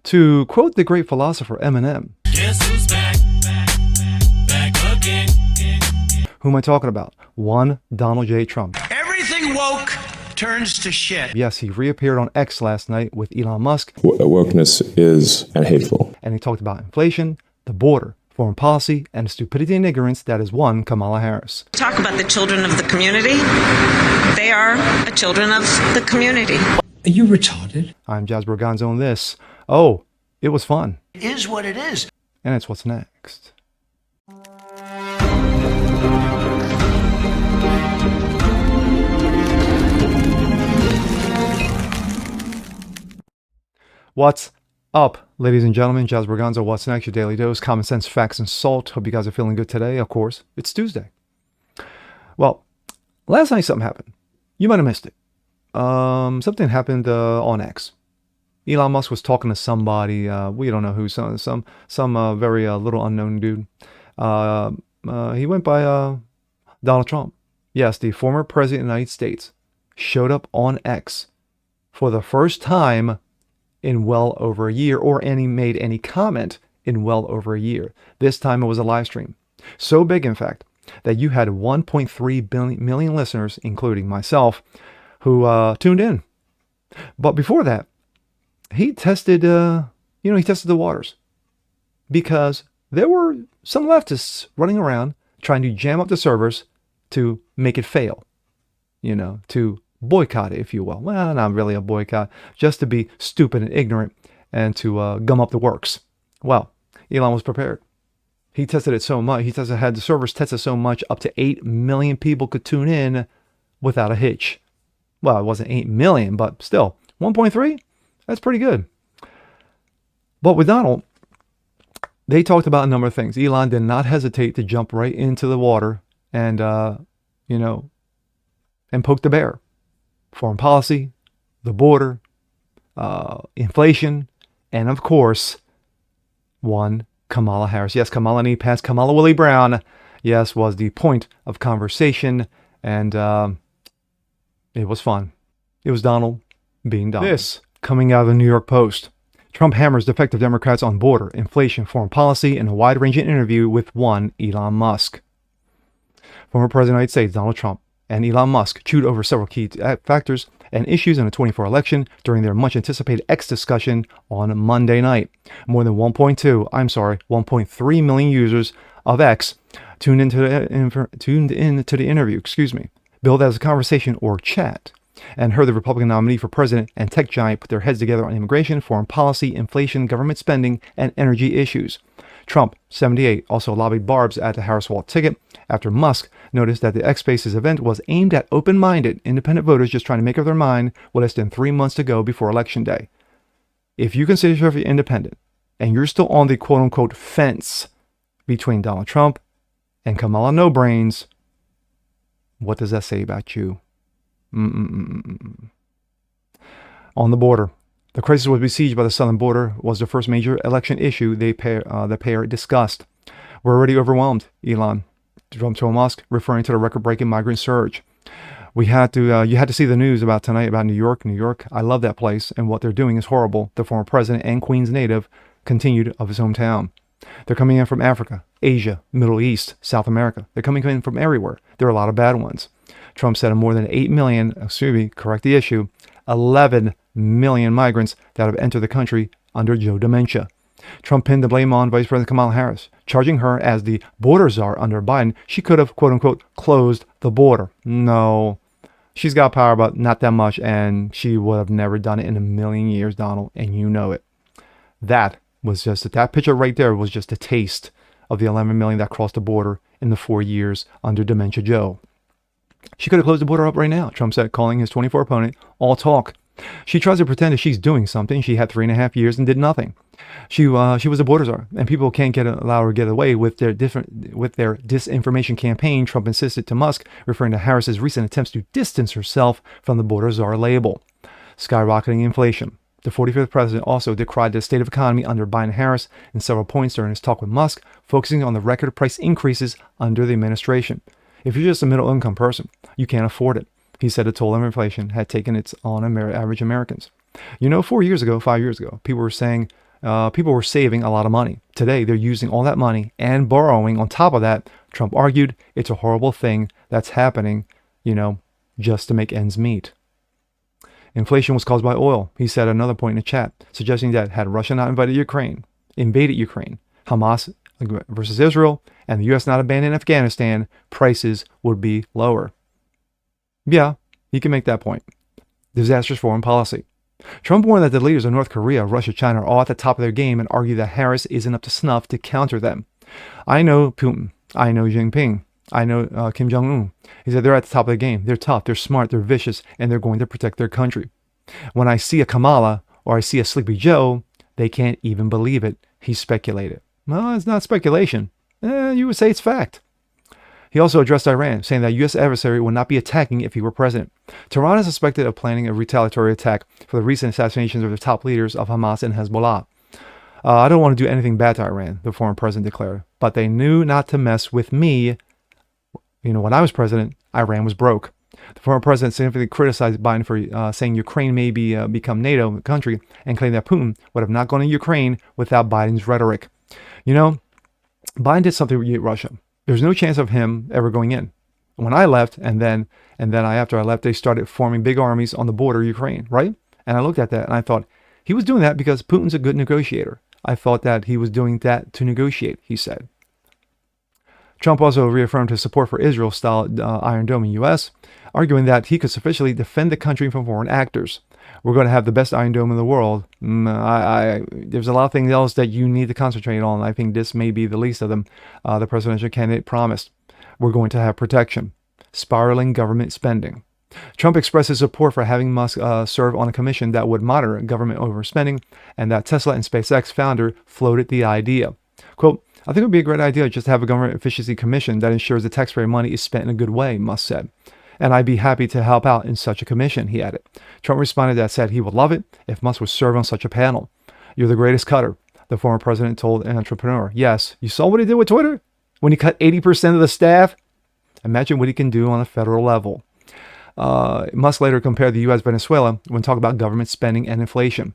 To quote the great philosopher Eminem, Guess who's back? Back again. who am I talking about? One Donald J. Trump. Everything woke turns to shit. Yes, he reappeared on X last night with Elon Musk, Wokeness is hateful. and he talked about inflation, the border, foreign policy, and the stupidity and ignorance that is one Kamala Harris. Talk about the children of the community. They are the children of the community. Are you retarded? I'm Jazz Berganzo on this. Oh, it was fun. It is what it is. And it's what's next. What's up, ladies and gentlemen? Jazz Berganzo, what's next? Your daily dose, common sense, facts, and salt. Hope you guys are feeling good today. Of course, it's Tuesday. Well, last night something happened. You might have missed it. Something happened on X. Elon Musk was talking to somebody. We don't know who. Some very little unknown dude. He went by Donald Trump. Yes, the former president of the United States showed up on X for the first time in well over a year, or any made any comment in well over a year. This time it was a live stream. So big, in fact, that you had 1.3 million listeners, including myself, who tuned in. But before that, he tested, he tested the waters, because there were some leftists running around trying to jam up the servers to make it fail, to boycott it, if you will. Well, not really a boycott, just to be stupid and ignorant and to gum up the works. Well, Elon was prepared. He tested it so much. Had the servers tested so much, up to 8 million people could tune in without a hitch. Well, it wasn't 8 million, but still, 1.3? That's pretty good. But with Donald, they talked about a number of things. Elon did not hesitate to jump right into the water and, and poke the bear. Foreign policy, the border, inflation, and of course, one Kamala Harris. Yes, Kamala knee pass, Kamala Willie Brown. Yes, was the point of conversation, and it was fun. It was Donald being Donald. This coming out of the New York Post. Trump hammers defective Democrats on border, inflation, foreign policy in a wide-ranging interview with one Elon Musk. Former President of the United States, Donald Trump, and Elon Musk chewed over several key factors and issues in the 2024 election during their much-anticipated X discussion on Monday night. More than 1.3 million users of X tuned into the interview, billed as a conversation or chat, and heard the Republican nominee for president and tech giant put their heads together on immigration, foreign policy, inflation, government spending, and energy issues. Trump, 78, also lobbied barbs at the Harris Wall ticket after Musk noticed that the X Spaces event was aimed at open-minded, independent voters just trying to make up their mind with less than 3 months to go before Election Day. If you consider yourself independent and you're still on the quote-unquote fence between Donald Trump and Kamala No Brains, what does that say about you? On the border. The crisis was besieged by the southern border was the first major election issue the pair discussed. We're already overwhelmed, Elon. Trump told Musk, referring to the record-breaking migrant surge. You had to see the news about tonight about New York. New York, I love that place, and what they're doing is horrible. The former president and Queens native continued of his hometown. They're coming in from Africa, Asia, Middle East, South America. They're coming in from everywhere. There are a lot of bad ones. Trump said of more than 8 million, correct the issue, 11 million migrants that have entered the country under Joe Dementia. Trump pinned the blame on Vice President Kamala Harris, charging her as the border czar under Biden. She could have, quote-unquote, closed the border. No, she's got power, but not that much, and she would have never done it in a million years, Donald, and you know it. That picture right there was just a taste of the 11 million that crossed the border in the 4 years under Dementia Joe. She could have closed the border up right now, Trump said, calling his 24 opponent all talk. She tries to pretend that she's doing something. She had 3.5 years and did nothing. She was a border czar, and people can't allow her to get away with their disinformation campaign, Trump insisted to Musk, referring to Harris's recent attempts to distance herself from the border czar label. Skyrocketing inflation. The 45th president also decried the state of economy under Biden-Harris in several points during his talk with Musk, focusing on the record price increases under the administration. If you're just a middle-income person, you can't afford it. He said the toll of inflation had taken its on average Americans. 5 years ago, people were saying, people were saving a lot of money. Today, they're using all that money and borrowing on top of that. Trump argued it's a horrible thing that's happening, just to make ends meet. Inflation was caused by oil, he said at another point in the chat, suggesting that had Russia not invaded Ukraine, Hamas versus Israel, and the U.S. not abandoned Afghanistan, prices would be lower. Yeah, he can make that point. Disastrous foreign policy. Trump warned that the leaders of North Korea, Russia, China are all at the top of their game and argued that Harris isn't up to snuff to counter them. I know Putin. I know Jinping. I know Kim Jong-un. He said they're at the top of the game. They're tough, they're smart, they're vicious, and they're going to protect their country. When I see a Kamala or I see a Sleepy Joe, they can't even believe it, he speculated. Well, it's not speculation. You would say it's fact. He also addressed Iran, saying that U.S. adversary would not be attacking if he were president. Tehran is suspected of planning a retaliatory attack for the recent assassinations of the top leaders of Hamas and Hezbollah. I don't want to do anything bad to Iran, the former president declared, but they knew not to mess with me. When I was president, Iran was broke. The former president significantly criticized Biden for saying Ukraine may become NATO country and claimed that Putin would have not gone to Ukraine without Biden's rhetoric. Biden did something with Russia. There's no chance of him ever going in. When I left, and then after I left, they started forming big armies on the border of Ukraine, right? And I looked at that and I thought, he was doing that because Putin's a good negotiator. I thought that he was doing that to negotiate, he said. Trump also reaffirmed his support for Israel-style Iron Dome in U.S., arguing that he could sufficiently defend the country from foreign actors. We're going to have the best Iron Dome in the world. There's a lot of things else that you need to concentrate on. I think this may be the least of them. The presidential candidate promised. We're going to have protection. Spiraling government spending. Trump expressed his support for having Musk serve on a commission that would monitor government overspending, and that Tesla and SpaceX founder floated the idea. Quote, I think it would be a great idea just to have a government efficiency commission that ensures the taxpayer money is spent in a good way, Musk said. And I'd be happy to help out in such a commission, he added. Trump responded that said he would love it if Musk would serve on such a panel. You're the greatest cutter, the former president told an entrepreneur. Yes, you saw what he did with Twitter? When he cut 80% of the staff? Imagine what he can do on a federal level. Musk later compared the U.S. Venezuela when talking about government spending and inflation.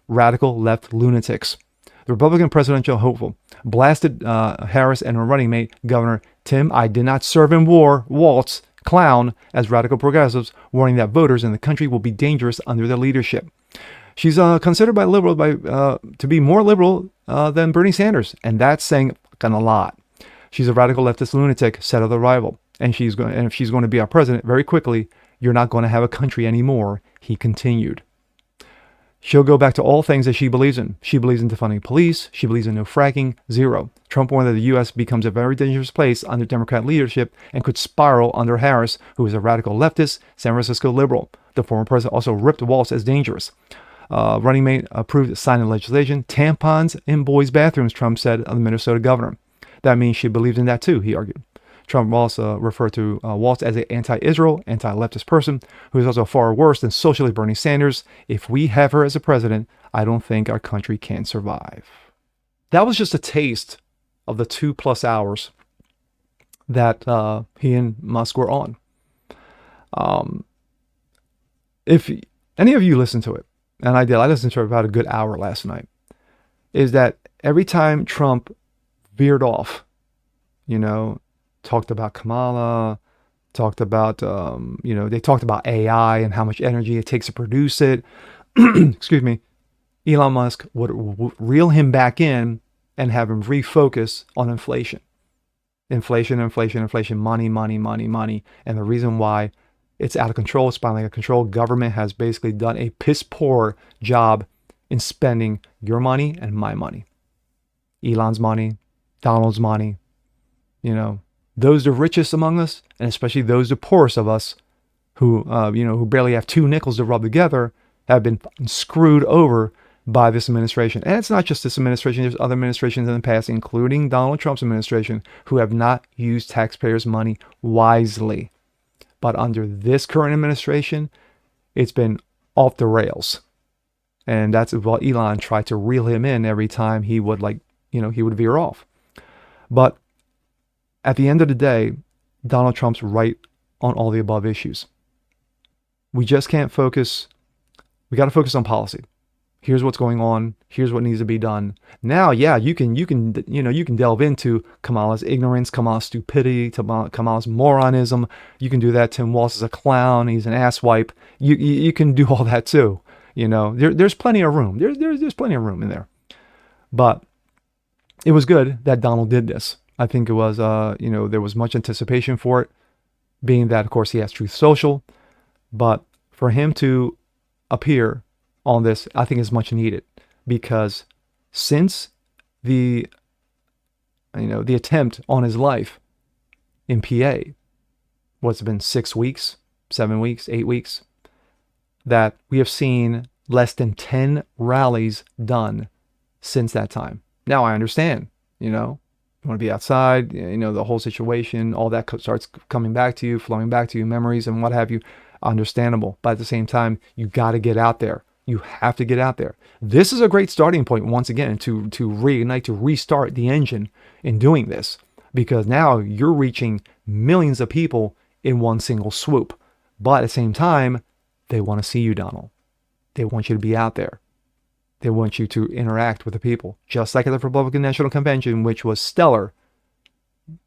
Radical left lunatics. The Republican presidential hopeful blasted Harris and her running mate, Governor Tim I did not serve in war, Waltz, clown, as radical progressives, warning that voters in the country will be dangerous under their leadership. She's considered by liberals to be more liberal than Bernie Sanders, and that's saying a lot. She's a radical leftist lunatic, said of the rival, and if she's going to be our president very quickly, you're not going to have a country anymore, he continued. She'll go back to all things that she believes in. She believes in defunding police. She believes in no fracking. Zero. Trump warned that the U.S. becomes a very dangerous place under Democrat leadership and could spiral under Harris, who is a radical leftist, San Francisco liberal. The former president also ripped Waltz as dangerous. Running mate approved signing legislation. Tampons in boys' bathrooms, Trump said of the Minnesota governor. That means she believes in that too, he argued. Trump also referred to Waltz as an anti-Israel, anti-leftist person who is also far worse than socialist Bernie Sanders. If we have her as a president, I don't think our country can survive. That was just a taste of the 2+ hours that he and Musk were on. If any of you listened to it, and I did, I listened to it about a good hour last night, is that every time Trump veered off, talked about Kamala, talked about, they talked about AI and how much energy it takes to produce it. Excuse me. Elon Musk would reel him back in and have him refocus on inflation. Inflation, money. And the reason why it's out of control, spiraling out of control, government has basically done a piss poor job in spending your money and my money. Elon's money, Donald's money, those the richest among us, and especially those the poorest of us who barely have 2 nickels to rub together, have been screwed over by this administration. And it's not just this administration. There's other administrations in the past, including Donald Trump's administration, who have not used taxpayers' money wisely. But under this current administration, it's been off the rails. And that's what Elon tried to reel him in every time he would he would veer off. But at the end of the day, Donald Trump's right on all the above issues. We just can't focus. We got to focus on policy. Here's what's going on. Here's what needs to be done. Now, yeah, you can delve into Kamala's ignorance, Kamala's stupidity, Kamala's moronism. You can do that. Tim Walz is a clown. He's an asswipe. You can do all that too. There's plenty of room. There's plenty of room in there. But it was good that Donald did this. I think it was, there was much anticipation for it, being that, of course, he has Truth Social. But for him to appear on this, I think is much needed, because since the attempt on his life in PA, what's it been, 6 weeks, 7 weeks, 8 weeks, that we have seen less than 10 rallies done since that time. Now I understand, you want to be outside, the whole situation, all that starts coming back to you, flowing back to you, memories and what have you, understandable. But at the same time, you got to get out there. You have to get out there. This is a great starting point, once again, to reignite, to restart the engine in doing this, because now you're reaching millions of people in one single swoop. But at the same time, they want to see you, Donald. They want you to be out there. They want you to interact with the people, just like at the Republican National Convention, which was stellar.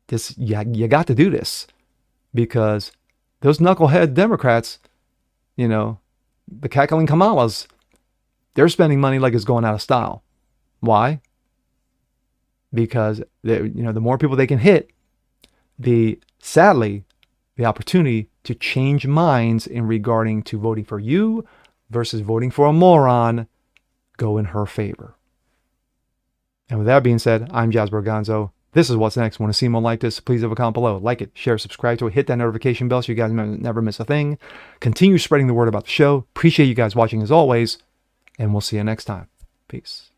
You got to do this, because those knucklehead Democrats, the cackling Kamalas, they're spending money like it's going out of style. Why? Because the more people they can hit, sadly, the opportunity to change minds in regarding to voting for you versus voting for a moron go in her favor. And with that being said, I'm Jazz Berganzo. This is What's Next. Want to see more like this? Please leave a comment below. Like it, share, subscribe to it, hit that notification bell so you guys never miss a thing. Continue spreading the word about the show. Appreciate you guys watching as always, and we'll see you next time. Peace.